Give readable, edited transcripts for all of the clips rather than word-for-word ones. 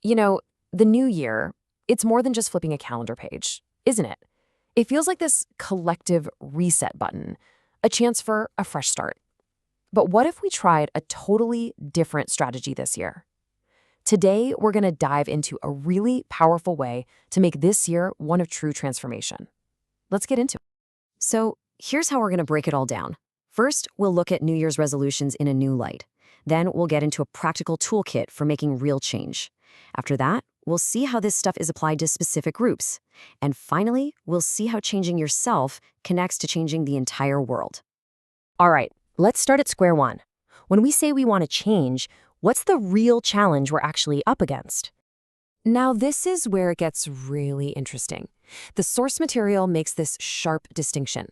You know, the new year, it's more than just flipping a calendar page, isn't it? It feels like this collective reset button, a chance for a fresh start. But what if we tried a totally different strategy this year? Today, we're going to dive into a really powerful way to make this year one of true transformation. Let's get into it. So, here's how we're going to break it all down. First, we'll look at New Year's resolutions in a new light. Then, we'll get into a practical toolkit for making real change. After that, we'll see how this stuff is applied to specific groups. And finally, we'll see how changing yourself connects to changing the entire world. All right, let's start at square one. When we say we want to change, what's the real challenge we're actually up against? Now, this is where it gets really interesting. The source material makes this sharp distinction.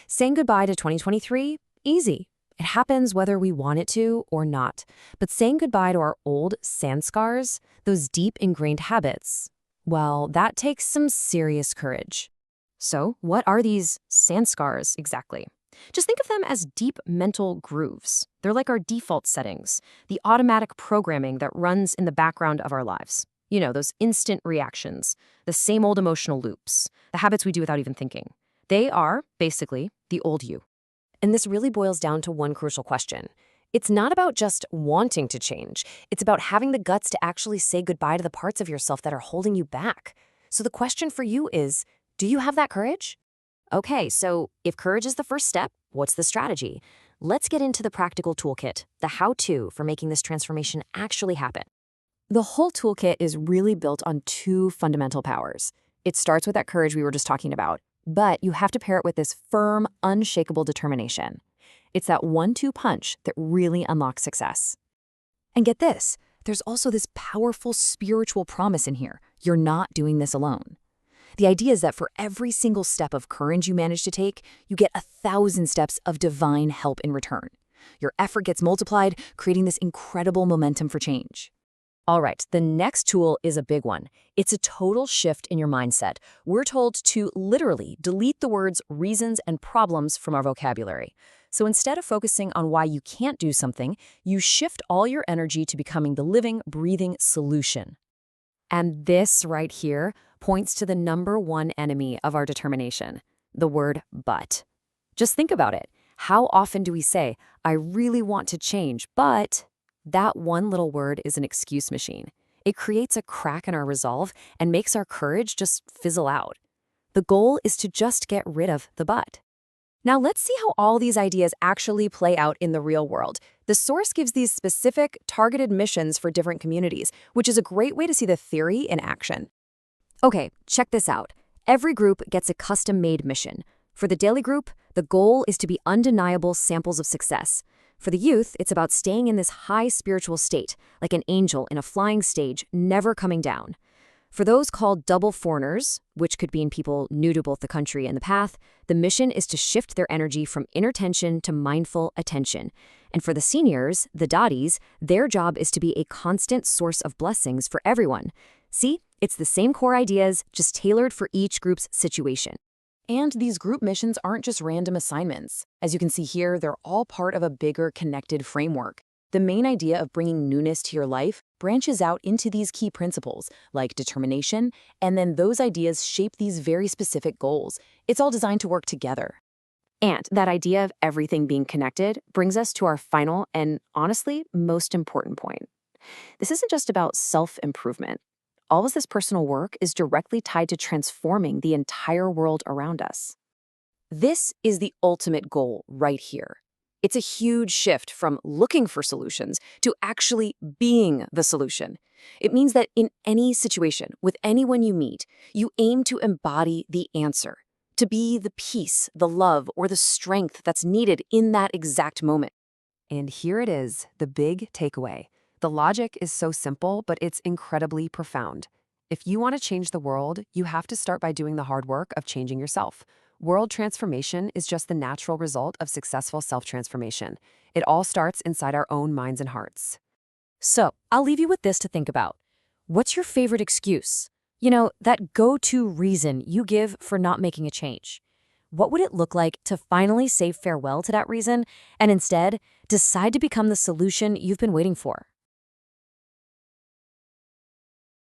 Saying goodbye to 2023? Easy. It happens whether we want it to or not. But saying goodbye to our old Sanskars, those deep ingrained habits, well, that takes some serious courage. So, what are these Sanskars exactly? Just think of them as deep mental grooves. They're like our default settings, the automatic programming that runs in the background of our lives. You know, those instant reactions, the same old emotional loops, the habits we do without even thinking. They are, basically, the old you. And this really boils down to one crucial question. It's not about just wanting to change. It's about having the guts to actually say goodbye to the parts of yourself that are holding you back. So the question for you is, do you have that courage? Okay, so if courage is the first step, what's the strategy? Let's get into the practical toolkit, the how-to for making this transformation actually happen. The whole toolkit is really built on two fundamental powers. It starts with that courage we were just talking about, but you have to pair it with this firm, unshakable determination. It's that 1-2 punch that really unlocks success. And get this, there's also this powerful spiritual promise in here. You're not doing this alone. The idea is that for every single step of courage you manage to take, you get 1,000 steps of divine help in return. Your effort gets multiplied, creating this incredible momentum for change. All right, the next tool is a big one. It's a total shift in your mindset. We're told to literally delete the words reasons and problems from our vocabulary. So instead of focusing on why you can't do something, you shift all your energy to becoming the living, breathing solution. And this right here points to the number one enemy of our determination, the word but. Just think about it. How often do we say, I really want to change, but... That one little word is an excuse machine. It creates a crack in our resolve and makes our courage just fizzle out. The goal is to just get rid of the but. Now let's see how all these ideas actually play out in the real world. The source gives these specific, targeted missions for different communities, which is a great way to see the theory in action. Okay, check this out. Every group gets a custom-made mission. For the daily group, the goal is to be undeniable samples of success. For the youth, it's about staying in this high spiritual state, like an angel in a flying stage, never coming down. For those called double foreigners, which could mean people new to both the country and the path, the mission is to shift their energy from inner tension to mindful attention. And for the seniors, the Dadis, their job is to be a constant source of blessings for everyone. See, it's the same core ideas, just tailored for each group's situation. And these group missions aren't just random assignments. As you can see here, they're all part of a bigger connected framework. The main idea of bringing newness to your life branches out into these key principles, like determination, and then those ideas shape these very specific goals. It's all designed to work together. And that idea of everything being connected brings us to our final and, honestly, most important point. This isn't just about self-improvement. All of this personal work is directly tied to transforming the entire world around us. This is the ultimate goal right here. It's a huge shift from looking for solutions to actually being the solution. It means that in any situation, with anyone you meet, you aim to embody the answer, to be the peace, the love, or the strength that's needed in that exact moment. And here it is, the big takeaway. The logic is so simple, but it's incredibly profound. If you want to change the world, you have to start by doing the hard work of changing yourself. World transformation is just the natural result of successful self-transformation. It all starts inside our own minds and hearts. So, I'll leave you with this to think about. What's your favorite excuse? You know, that go-to reason you give for not making a change. What would it look like to finally say farewell to that reason and instead decide to become the solution you've been waiting for?